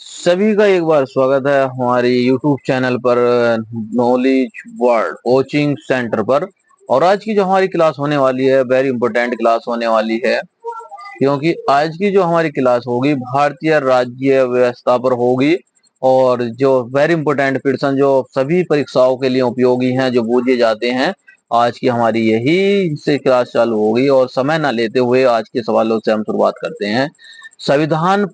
सभी का एक बार स्वागत है हमारी YouTube चैनल पर नॉलेज वर्ल्ड कोचिंग सेंटर पर। और आज की जो हमारी क्लास होने वाली है वेरी इंपॉर्टेंट क्लास होने वाली है, क्योंकि आज की जो हमारी क्लास होगी भारतीय राज्य व्यवस्था पर होगी। और जो वेरी इंपॉर्टेंट क्वेश्चन जो सभी परीक्षाओं के लिए उपयोगी हैं, जो पूछे जाते हैं, आज की हमारी यही से क्लास चालू होगी। और समय ना लेते हुए आज के सवालों से हम शुरुआत करते हैं। संविधान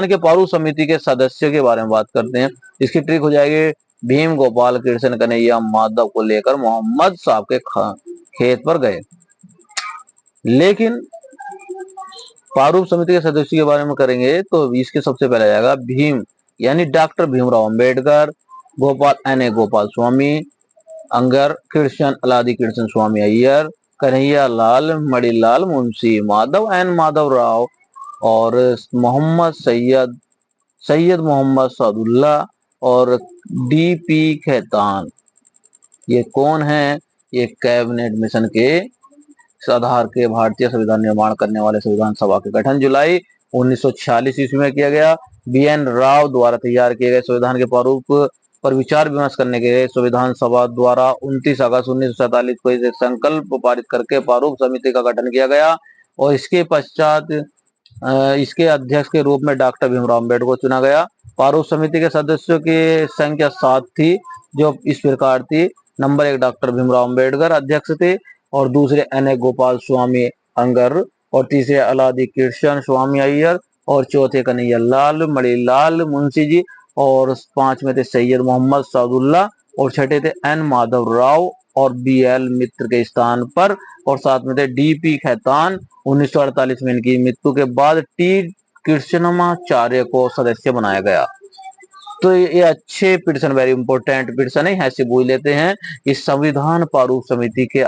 के पारू समिति के सदस्य के बारे में बात करते हैं। इसकी ट्रिक हो जाएगी, भीम गोपाल कृष्ण कन्हैया माधव को लेकर मोहम्मद साहब के खेत पर गए। लेकिन प्रारूप समिति के सदस्य के बारे में करेंगे तो इसके सबसे पहले आएगा भीम, यानी doctor Bhimrao Ambedkar, Gopal N A Gopal Swami, अंगर कृष्ण अलादी कृष्ण स्वामी अय्यर, कन्हैया लाल मणिलाल मुंशी, माधव एन माधव राव, और मोहम्मद सैयद मोहम्मद सादुल्ला, और डी पी खेतान। ये कौन है? ये कैबिनेट मिशन के आधार के भारतीय संविधान निर्माण करने वाले संविधान सभा के गठन जुलाई 1946 ईस्वी में किया गया। बी एन राव द्वारा तैयार किए गए संविधान के प्रारूप पर विचार विमर्श करने के लिए संविधान सभा द्वारा 29 अगस्त 1947 को इसे संकल्प पारित करके प्रारूप समिति का गठन किया गया। और इसके पश्चात इसके अध्यक्ष के रूप में डॉक्टर भीमराव अम्बेडकर को चुना गया। प्रारूप समिति के सदस्यों की संख्या 7 थी, जो इस प्रकार थी। नंबर 1 डॉक्टर भीमराव अम्बेडकर अध्यक्ष थे, और दूसरे एन ए गोपाल स्वामी अंगर, और तीसरे अलादी कृष्ण स्वामी अय्यर, और चौथे कन्हैया लाल मणिलाल मुंशी जी, और पांचवें थे सैयद मोहम्मद सादुल्ला, और छठे थे एन माधव राव और बी एल मित्र के स्थान पर, और साथ में थे डी पी खेतान। 1948 में इनकी मृत्यु के बाद टी कृष्णमाचार्य को सदस्य बनाया गया। तो ये अच्छे पिटिशन, वेरी इंपॉर्टेंट पिटिशन है, ऐसे पूछ लेते हैं कि संविधान प्रारूप समिति के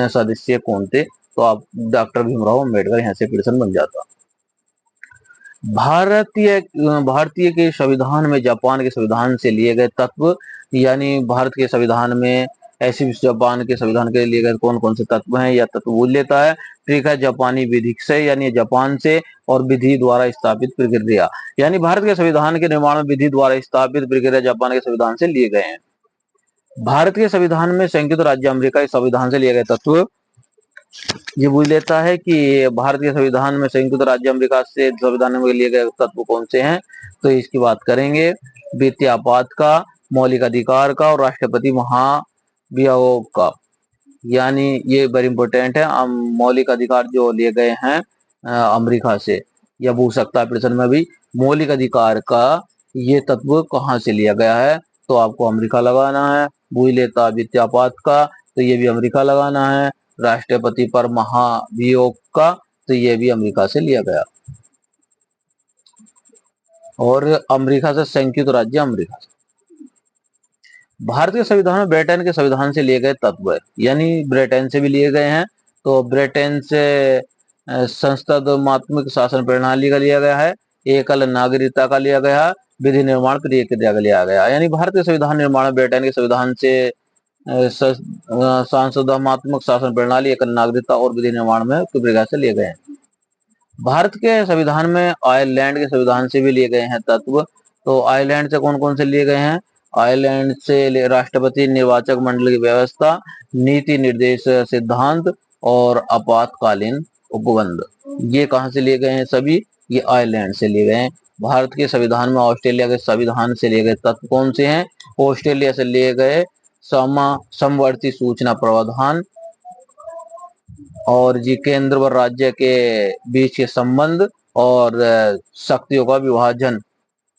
सदस्य कौन थे, तो आप डॉक्टर भीमराव अम्बेडकर यहाँ से पिटिशन बन जाता। भारतीय भारतीय के संविधान में जापान के संविधान से लिए गए तत्व, यानी भारत के संविधान में ऐसे जापान के संविधान के लिए गए कौन कौन से तत्व हैं, या तत्व बोल लेता है। ठीक है, जापानी विधि से, यानी जापान से, और विधि द्वारा स्थापित प्रक्रिया, यानी भारत के संविधान के निर्माण में विधि द्वारा स्थापित प्रक्रिया जापान के संविधान से लिए गए हैं। भारत के संविधान में संयुक्त राज्य अमेरिका के संविधान से लिए गए तत्व, ये पूछ लेता है कि भारत के संविधान में संयुक्त राज्य अमेरिका से संविधान में लिए गए तत्व कौन से हैं, तो इसकी बात करेंगे। वित्तीय आपात का, मौलिक अधिकार का, और राष्ट्रपति महाभियोग का। यानी ये वेरी इंपॉर्टेंट है। मौलिक अधिकार जो लिए गए हैं अमेरिका से, या पूछ सकता है प्रश्न में भी, मौलिक अधिकार का ये तत्व कहाँ से लिया गया है, तो आपको अमेरिका लगाना है। पूछ लेता वित्तीय आपात का, तो ये भी अमेरिका लगाना है। राष्ट्रपति पर महाभियोग का, तो ये भी अमेरिका से लिया गया। और अमेरिका से संयुक्त राज्य अमेरिका से। भारत के संविधान में ब्रिटेन के संविधान से लिए गए तत्व है, यानी ब्रिटेन से भी लिए गए हैं। तो ब्रिटेन से संसदीय शासन प्रणाली का लिया गया है, एकल नागरिकता का लिया गया, विधि निर्माण प्रक्रिया का लिया गया। यानी भारत के संविधान निर्माण में ब्रिटेन के संविधान से सांसदात्मक शासन प्रणाली, एकल नागरिकता और विधि निर्माण में प्रक्रिया से लिए गए हैं। भारत के संविधान में आयरलैंड के संविधान से भी लिए गए हैं तत्व। तो आयरलैंड से कौन कौन से लिए गए हैं? आयरलैंड से राष्ट्रपति निर्वाचक मंडल की व्यवस्था, नीति निर्देश सिद्धांत, और आपातकालीन उपबंध। ये कहाँ से लिए गए हैं सभी? ये आयरलैंड से लिए गए हैं। भारत के संविधान में ऑस्ट्रेलिया के संविधान से लिए गए तत्व कौन से हैं? ऑस्ट्रेलिया से लिए गए समवर्ती सूचना प्रावधान, और जी केंद्र व राज्य के बीच के संबंध, और शक्तियों का विभाजन।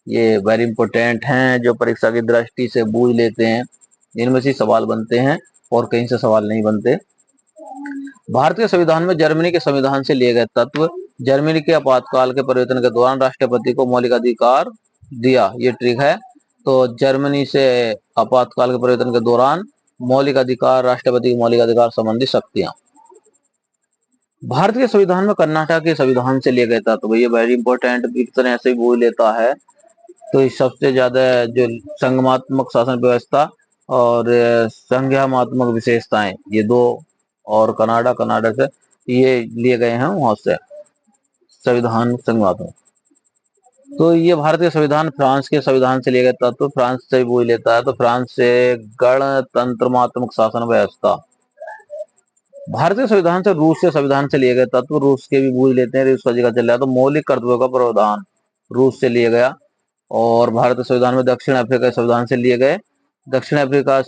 ये वेरी इंपॉर्टेंट हैं, जो परीक्षा की दृष्टि से बूझ लेते हैं। इनमें से सवाल बनते हैं और कहीं से सवाल नहीं बनते। भारत के संविधान में जर्मनी के संविधान से लिए गए तत्व, जर्मनी के आपातकाल के परिवर्तन के दौरान राष्ट्रपति को मौलिक अधिकार दिया, ये ट्रिक है। तो जर्मनी से आपातकाल के परिवर्तन के दौरान मौलिक अधिकार, राष्ट्रपति के मौलिक अधिकार संबंधी शक्तियां। भारत के संविधान में कर्नाटक के संविधान से लिए गए तत्व, ये वेरी इंपॉर्टेंट, एक तरह से बोल लेता है। तो इस सबसे ज्यादा जो संघमात्मक शासन व्यवस्था और संज्ञानात्मक विशेषताएं, ये दो, और कनाडा से ये लिए गए हैं वहां से संविधान संघात्मक। तो ये भारत के संविधान फ्रांस के संविधान से लिया गया तत्व फ्रांस से भी लेता है। तो फ्रांस से गणतंत्रात्मक शासन व्यवस्था। भारतीय संविधान से रूस के संविधान से लिए गए तत्व रूस के भी बूझ लेते हैं, रूस का जिक्र चल रहा है। तो मौलिक कर्तव्यों का प्रावधान रूस से लिए गया। और भारतीय संविधान में दक्षिण अफ्रीका के संविधान से लिए गए। दक्षिण अफ्रीका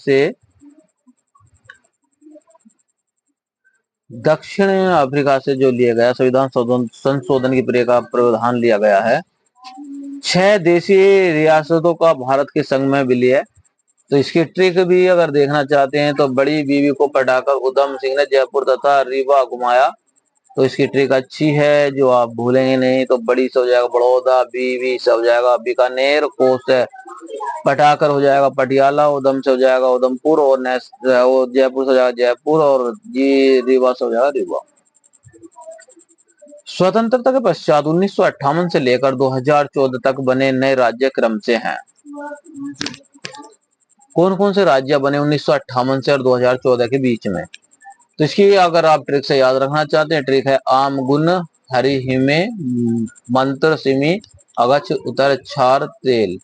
से जो लिया गया संविधान संशोधन की प्रक्रिया का प्रावधान लिया गया है। 6 देशीय रियासतों का भारत के संघ में विलय है। तो इसकी ट्रिक भी अगर देखना चाहते हैं तो बड़ी बीवी को पटाकर उधम सिंह ने जयपुर तथा रीवा घुमाया। तो इसकी ट्रिक अच्छी है जो आप भूलेंगे नहीं। तो बड़ी से हो जाएगा बड़ौदा, बीवी से हो जाएगा बीकानेर, को से पटाकर हो जाएगा पटियाला, उधम से हो जाएगा उधमपुर, और जयपुर से हो जाएगा जयपुर, और जी रीवा से हो जाएगा रीवा। स्वतंत्रता के पश्चात 1958 से लेकर 2014 तक बने नए राज्य क्रम से हैं। कौन कौन से राज्य बने 1958 से और 2014 के बीच में? तो इसकी अगर आप ट्रिक से याद रखना चाहते हैं, ट्रिक है आम गुण हरि हिमे मंत्र सिमी अगछ उतर छार तेल।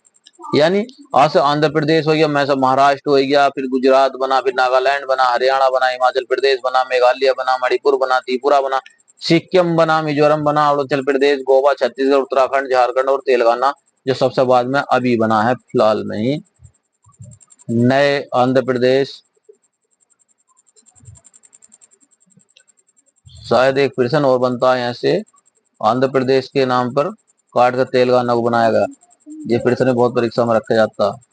यानी आज से आंध्र प्रदेश हो गया, मैं सब महाराष्ट्र हो गया, फिर गुजरात बना, फिर नागालैंड बना, हरियाणा बना, हिमाचल प्रदेश बना, मेघालय बना, मणिपुर बना, त्रिपुरा बना, सिक्किम बना, मिजोरम बना, अरुणाचल प्रदेश, गोवा, छत्तीसगढ़, उत्तराखंड, झारखंड और तेलंगाना जो सबसे बाद में अभी बना है फिलहाल में ही। नए आंध्र प्रदेश, शायद एक प्रश्न और बनता है ऐसे आंध्र प्रदेश के नाम पर काट कर तेलंगाना को बनाया गया। ये प्रश्न बहुत परीक्षा में रखा जाता है।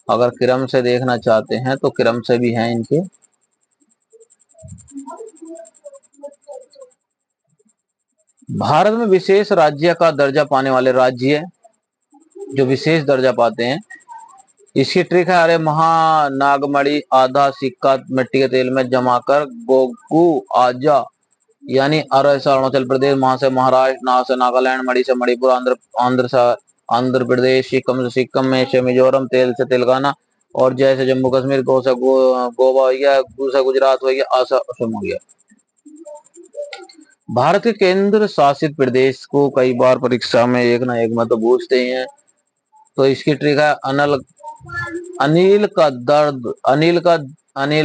अगर क्रम से देखना चाहते हैं तो क्रम से भी हैं इनके। भारत में विशेष राज्य का दर्जा पाने वाले राज्य जो विशेष दर्जा पाते हैं, इसकी ट्रिक है अरे महानागमणि आधा सिक्का मिट्टी के तेल में जमाकर गोगू आजा। यानी अरह से अरुणाचल प्रदेश, महा से महाराष्ट्र, ना से नागालैंड, मणि से मणिपुर, आंध्र से आंध्र प्रदेश, सिक्किम से सिक्किम, में से मिजोरम, तेल से तेलंगाना, और जय से जम्मू कश्मीर, गो से गोवा हो गया, गु से गुजरात हो गया, आ से असम हो गया। भारत के केंद्र शासित प्रदेश को कई बार परीक्षा में एक ना एक मतलब पूछते ही हैं। तो इसकी ट्रिक है अनिल का दर्द अनिल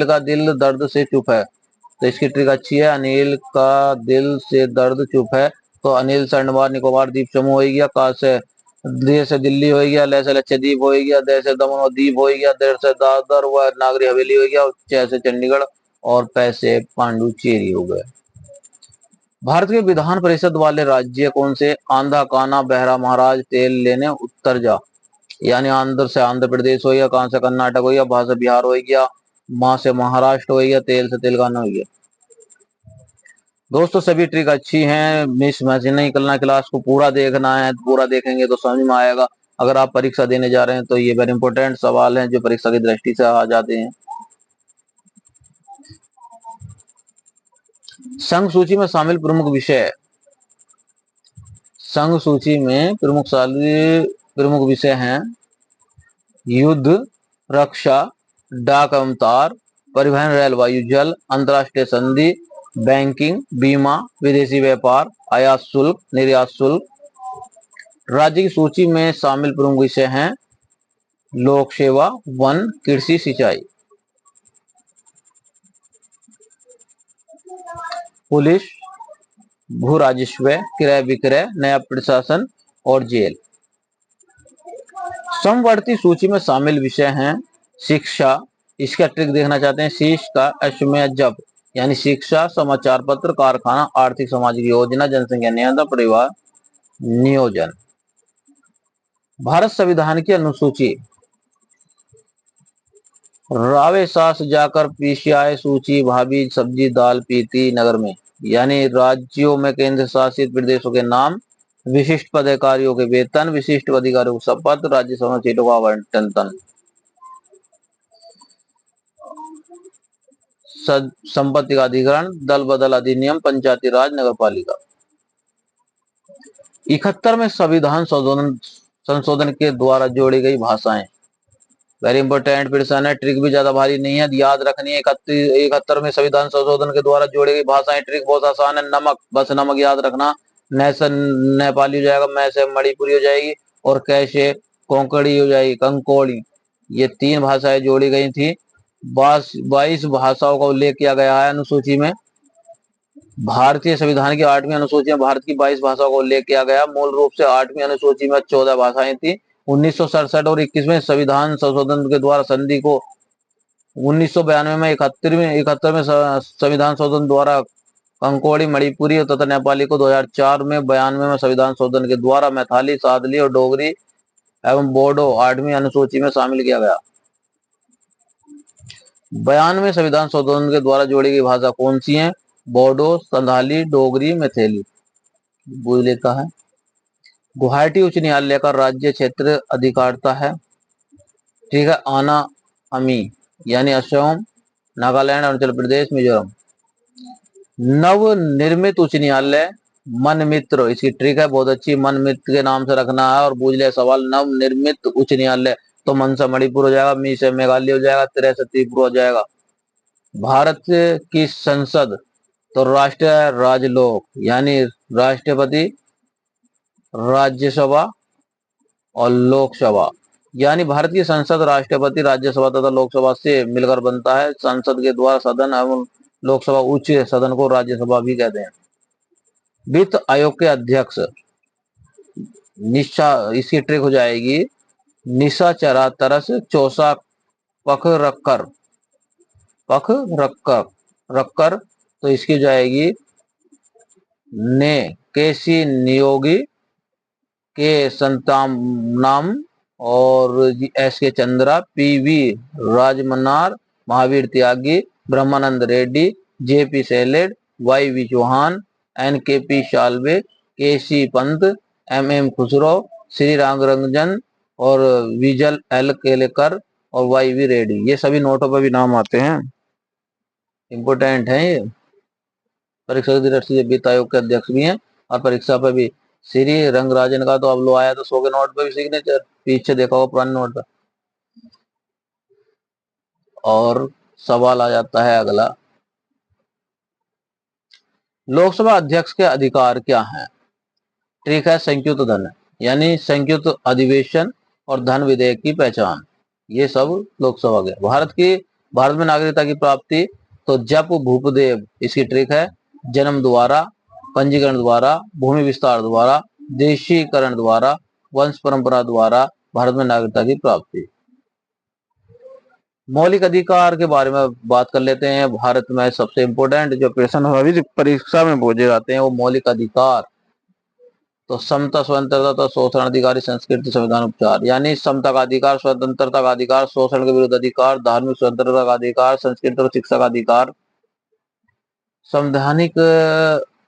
का दिल दर्द से चुप है। तो इसकी ट्रिक अच्छी है, अनिल का दिल से दर्द चुप है। तो अनिल से अंडमान निकोबार द्वीप समूह हो गया, का से दे से दिल्ली हो गया, ले से लक्षद्वीप हो गया, दे से दमन और दीप हो गया, देर से दादर व नागरी हवेली हो गया, च से चंडीगढ़, और पै से पांडुचेरी हो गए। भारत के विधान परिषद वाले राज्य कौन से? आंधा काना बहरा महाराज तेल लेने उत्तर जा। यानी आंध्र से आंध्र प्रदेश हो गया, कहां से कर्नाटक हो गया, भा से बिहार हो गया, मां से महाराष्ट्र हो गया, तेल से तेलंगाना हो गया। दोस्तों सभी ट्रिक अच्छी हैं, मिस मैच नहीं करना, क्लास को पूरा देखना है, पूरा देखेंगे तो समझ में आएगा। अगर आप परीक्षा देने जा रहे हैं तो ये वेरी इंपॉर्टेंट सवाल हैं जो परीक्षा की दृष्टि से आ जाते हैं। संघ सूची में शामिल प्रमुख विषय। संघ सूची में प्रमुख विषय हैं युद्ध, रक्षा, डाक एवं तार, परिवहन, रेल, वायु, जल, अंतरराष्ट्रीय संधि, बैंकिंग, बीमा, विदेशी व्यापार, आयात शुल्क, निर्यात शुल्क। राज्य की सूची में शामिल प्रमुख विषय हैं लोक सेवा, वन, कृषि, सिंचाई, पुलिस, भू राजस्व, क्रय विक्रय, नया प्रशासन और जेल। समवर्ती सूची में शामिल विषय हैं शिक्षा, इसका ट्रिक देखना चाहते हैं, शीश का अश्वमेध जप, यानी शिक्षा, समाचार पत्र, कारखाना, आर्थिक सामाजिक योजना, जनसंख्या नियंत्रण, परिवार नियोजन। भारत संविधान की अनुसूची। रावे सास जाकर पीसीआई सूची भाभी सब्जी दाल पीती नगर में। यानी राज्यों में केंद्र शासित प्रदेशों के नाम, विशिष्ट पदाधिकारियों के वेतन, विशिष्ट अधिकारियों को शपथ, राज्यसभा सीटों का आवंटन। संपत्ति का अधिग्रहण, दल बदल अधिनियम, पंचायती राज, नगर पालिका। 71 में संविधान संशोधन के द्वारा जोड़ी गई भाषाएं। वेरी इंपॉर्टेंट प्रश्न है, ट्रिक भी ज्यादा भारी नहीं है, याद रखनी है। 71 में संविधान संशोधन के द्वारा जोड़ी गई भाषाएं। ट्रिक बहुत आसान है, नमक, बस नमक याद रखना। न से नेपाली हो जाएगा, मैं से मणिपुरी हो जाएगी, और कैसे कोंकणी हो जाएगी, कंकोड़ी। ये 3 भाषाएं जोड़ी गई थी। 22 भाषाओं का उल्लेख किया गया है अनुसूची में। भारतीय संविधान की 8वीं अनुसूची में भारत की 22 भाषाओं का उल्लेख किया गया। मूल रूप से 8वीं अनुसूची में 14 भाषाएं थी। 1967 और 21वें संविधान संशोधन के द्वारा संधि को 1992 में 71वें संविधान संशोधन द्वारा कंकोड़ी, मणिपुरी तथा नेपाली को 2004 में 92 में संविधान संशोधन के द्वारा मैथिली, सादली और डोगरी एवं बोडो 8वीं अनुसूची में शामिल किया गया। 92 संविधान संशोधन के द्वारा जोड़ी गई भाषा कौन सी है? बोडो, संथाली, डोगरी, मैथिली। बुझ लेता है। गुवाहाटी उच्च न्यायालय का राज्य क्षेत्र अधिकारता है, ठीक है, आना अमी यानी असम, नागालैंड, अरुणाचल प्रदेश, मिजोरम। नव निर्मित उच्च न्यायालय मन मित्र, इसकी ट्रिक है बहुत अच्छी, मन मित्र के नाम से रखना है और पूछ लिया सवाल। नव निर्मित उच्च न्यायालय तो मन से मणिपुर हो जाएगा, मी से मेघालय हो जाएगा, त्रे से त्रिपुरा हो जाएगा। भारत की संसद तो राष्ट्रीय राजलोक यानी राष्ट्रपति, राज्यसभा और लोकसभा, यानी भारत की संसद राष्ट्रपति, राज्यसभा तथा लोकसभा से मिलकर बनता है। संसद के द्वारा सदन एवं लोकसभा उच्च सदन को राज्यसभा भी कहते हैं। वित्त आयोग के अध्यक्ष निशा, इसकी ट्रिक हो जाएगी निशा चरा तरस चौसा पख रखकर, पख रखकर रखकर, तो इसकी जाएगी ने केसी नियोगी, के संताम नाम, और S K Chandra, PV Rajamannar, Mahavir Tyagi, Brahmanand Reddy, JP सेलेड, Y V Chauhan, N K P Salve, K C Pant, M M Khusro, Shri Ranjan और विजल एल केलेकर और वाई वी रेड्डी। ये सभी नोटों पर भी नाम आते हैं, इंपोर्टेंट है ये। परीक्षा की दृष्टि से वित्त आयोग के अध्यक्ष भी हैं और परीक्षा पर भी। श्री रंगराजन का तो अब लो आया तो 100 के नोट पे भी सिग्नेचर, पीछे देखा होगा पुराने नोट पे। और सवाल आ जाता है अगला, लोकसभा अध्यक्ष के अधिकार क्या हैं? ठीक है, संयुक्त धन यानी संयुक्त अधिवेशन और धन विधेयक की पहचान, ये सब लोकसभा के। भारत में नागरिकता की प्राप्ति तो जप भूपदेव, इसकी ट्रिक है जन्म द्वारा, पंजीकरण द्वारा, भूमि विस्तार द्वारा, देशीकरण द्वारा, वंश परंपरा द्वारा भारत में नागरिकता की प्राप्ति। मौलिक अधिकार के बारे में बात कर लेते हैं। भारत में सबसे इंपोर्टेंट जो प्रश्न अभी परीक्षा में पूछे जाते हैं वो मौलिक अधिकार। तो समता, स्वतंत्रता, शोषण अधिकारी, संस्कृति, संविधान, उपचार, यानी समता का अधिकार, स्वतंत्रता का अधिकार, शोषण के विरुद्ध अधिकार, धार्मिक स्वतंत्रता का अधिकार, संस्कृति और शिक्षा का अधिकार, संवैधानिक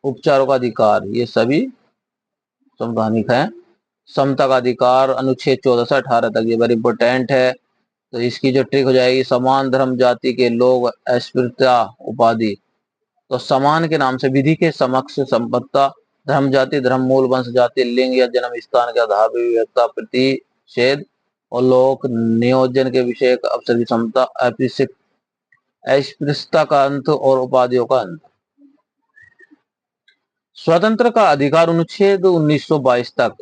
उपचारों का अधिकार, ये सभी संवैधानिक है। समता का अधिकार अनुच्छेद 14 से 18 तक, ये वेरी इंपोर्टेंट है। तो इसकी जो ट्रिक हो जाएगी, समान धर्म जाति के लोग अस्पृश्यता उपाधि, तो समान के नाम से विधि के समक्ष संपत्ता, धर्म जाति, धर्म मूल, वंश जाति, लिंग या जन्म स्थान के आधार पर विवेकता, प्रतिषेध और लोक नियोजन के विषय अवसर की क्षमता, अस्पृश्यता का अंत और उपाधियों का अंत। स्वतंत्र का अधिकार अनुच्छेद 1922 तक,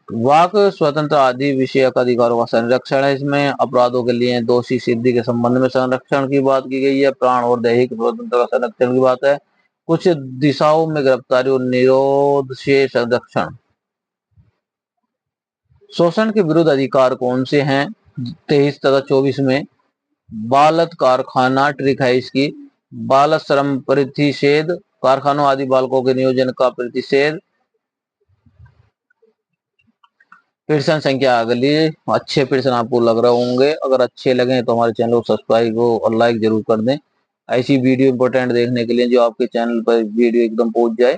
वाक स्वतंत्र आदि विषयक अधिकारों का संरक्षण है। इसमें अपराधों के लिए दोषी सिद्धि के संबंध में संरक्षण की बात की गई है। प्राण और दैहिक स्वतंत्रता का संरक्षण की बात है। कुछ दिशाओं में गिरफ्तारी और निरोध से संरक्षण। शोषण के विरुद्ध अधिकार कौन से हैं? 23 तथा 24 में बालत कारखाना, ट्रिक है इसकी, बाल श्रम प्रतिषेध, कारखानों आदि बालकों के नियोजन का प्रतिषेध। प्रश्न संख्या अगली, अच्छे प्रश्न आपको लग रहे होंगे, अगर अच्छे लगे तो हमारे चैनल को सब्सक्राइब और लाइक जरूर कर दें। ऐसी वीडियो इंपोर्टेंट देखने के लिए जो आपके चैनल पर वीडियो एकदम पहुंच जाए।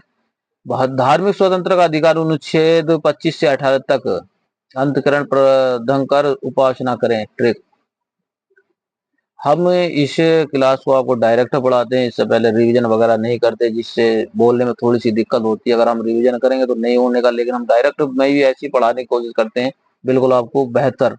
धार्मिक स्वतंत्र का अधिकार अनुच्छेद 25 से 18 तक, अंतकरण प्रदंग कर उपासना करें, ट्रिक। हम इस क्लास को आपको डायरेक्ट पढ़ाते हैं, इससे पहले रिवीजन वगैरह नहीं करते, जिससे बोलने में थोड़ी सी दिक्कत होती है। अगर हम रिवीजन करेंगे तो नहीं होने का, लेकिन हम डायरेक्ट में भी ऐसी पढ़ाने की कोशिश करते हैं, बिल्कुल आपको बेहतर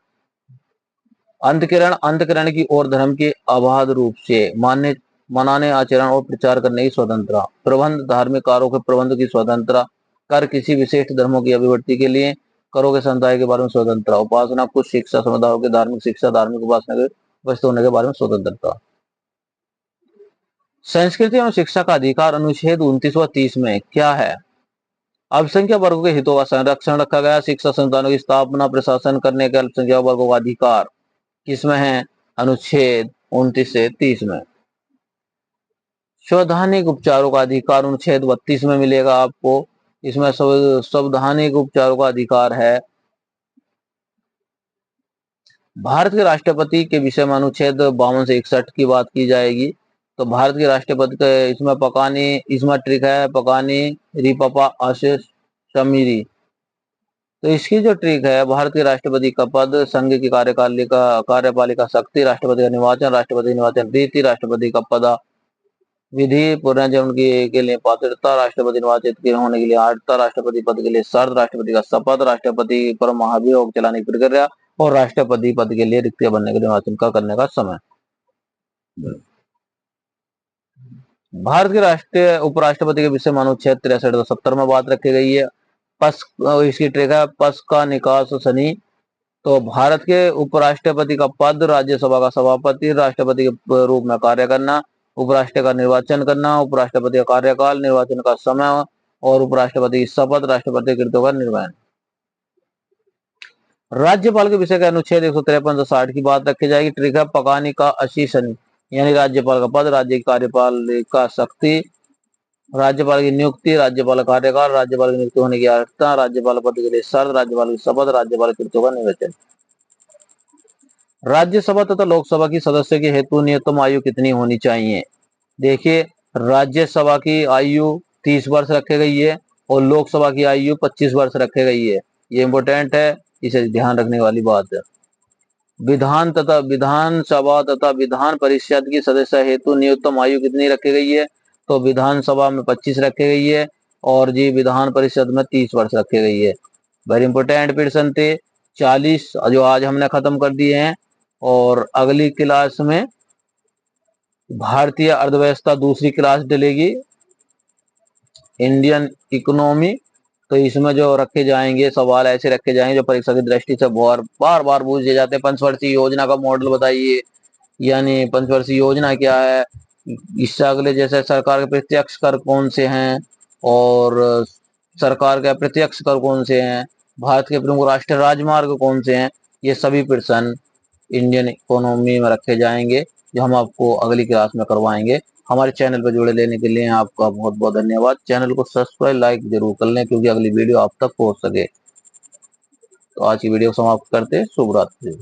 अंतकरण की और धर्म के अबाध रूप से मान्य मनाने, आचरण और प्रचार करने की स्वतंत्रता। प्रबंध, धार्मिक कार्यों के प्रबंध की स्वतंत्रता। कर, किसी विशिष्ट धर्मों की अभिव्यक्ति के लिए करों के समुदाय के बारे में स्वतंत्रता। उपासना, कुछ शिक्षा समुदायों के धार्मिक शिक्षा, धार्मिक उपासना के वस्तु होने के बारे में स्वतंत्रता। संस्कृति एवं शिक्षा का अधिकार अनुच्छेद 29 व 30 में क्या है? अल्पसंख्यक वर्गों के हितों का संरक्षण रखा गया। शिक्षा संस्थानों की स्थापना, प्रशासन करने के अल्पसंख्यक वर्गों का अधिकार किसमें है? अनुच्छेद 29 से 30 में। संवैधानिक उपचारों का अधिकार अनुच्छेद 32 में मिलेगा आपको। इसमें संवैधानिक उपचारों का अधिकार है। भारत के राष्ट्रपति के विषय में अनुच्छेद 52 से 61 की बात की जाएगी। तो भारत के राष्ट्रपति के इसमें पकानी, इसमें ट्रिक है पकानी रिपपा आशीष शमीरी। तो इसकी जो ट्रिक है, भारत के राष्ट्रपति का पद, संघ की कार्यपालिका शक्ति, राष्ट्रपति का निर्वाचन रीति, राष्ट्रपति का पद विधि, पुनर्जन्म के लिए पात्रता, राष्ट्रपति निर्वाचित के होने के लिए आर्हता, राष्ट्रपति पद के लिए शर्त, राष्ट्रपति का शपथ, राष्ट्रपति पर महाभियोग चलाने की प्रक्रिया और राष्ट्रपति पद के लिए रिक्तियां बनने के निर्वाचन का करने का समय। भारत के राष्ट्रीय उपराष्ट्रपति के विषय में अनुच्छेद 63 और 70 में बात रखी गई है। इसकी ट्रिक है पस का निकास शनि। तो भारत के उपराष्ट्रपति का पद, राज्यसभा का सभापति, राष्ट्रपति के रूप में कार्य करना, उपराष्ट्रपति का निर्वाचन करना, उपराष्ट्रपति का कार्यकाल, निर्वाचन का समय और उपराष्ट्रपति की शपथ, राष्ट्रपति कृत्यों का निर्वहन। राज्यपाल के विषय का अनुच्छेद 153 से 60 की बात रखी जाएगी। ट्रिक है पकानी का अशीषण, यानी राज्यपाल का पद, राज्य की कार्यपालिका शक्ति, राज्यपाल की नियुक्ति, राज्यपाल का कार्यकाल, राज्यपाल की नियुक्ति होने की अर्हता, राज्यपाल पद के लिए शर्त, राज्यपाल की शपथ, राज्यपाल कृत्यों का निर्वचन। राज्यसभा तथा लोकसभा की सदस्य के हेतु न्यूनतम आयु कितनी होनी चाहिए? देखिए, राज्यसभा की आयु 30 वर्ष रखी गई है और लोकसभा की आयु 25 वर्ष रखी गई है। ये इंपोर्टेंट है, इसे ध्यान रखने वाली बात है। विधानसभा तथा विधान परिषद की सदस्य हेतु न्यूनतम आयु कितनी रखी गई है? तो विधानसभा में 25 रखी गई है और जी विधान परिषद में 30 वर्ष रखी गई है। वेरी इंपोर्टेंट प्रश्न थे 40 जो आज हमने खत्म कर दिए हैं। और अगली क्लास में भारतीय अर्थव्यवस्था दूसरी क्लास डलेगी, इंडियन इकोनॉमी। तो इसमें जो रखे जाएंगे सवाल ऐसे रखे जाएंगे जो परीक्षा की दृष्टि से बार बार पूछे जाते हैं। पंचवर्षीय योजना का मॉडल बताइए, यानी पंचवर्षीय योजना क्या है, इससे अगले जैसे सरकार के प्रत्यक्ष कर कौन से हैं और सरकार के अप्रत्यक्ष कर कौन से हैं, भारत के प्रमुख राष्ट्रीय राजमार्ग कौन से हैं, ये सभी प्रश्न इंडियन इकोनॉमी में रखे जाएंगे जो हम आपको अगली क्लास में करवाएंगे। हमारे चैनल पर जुड़े लेने के लिए आपका बहुत बहुत धन्यवाद। चैनल को सब्सक्राइब लाइक जरूर कर लें क्योंकि अगली वीडियो आप तक पहुंच सके। तो आज की वीडियो समाप्त करते हैं। शुभ रात्रि।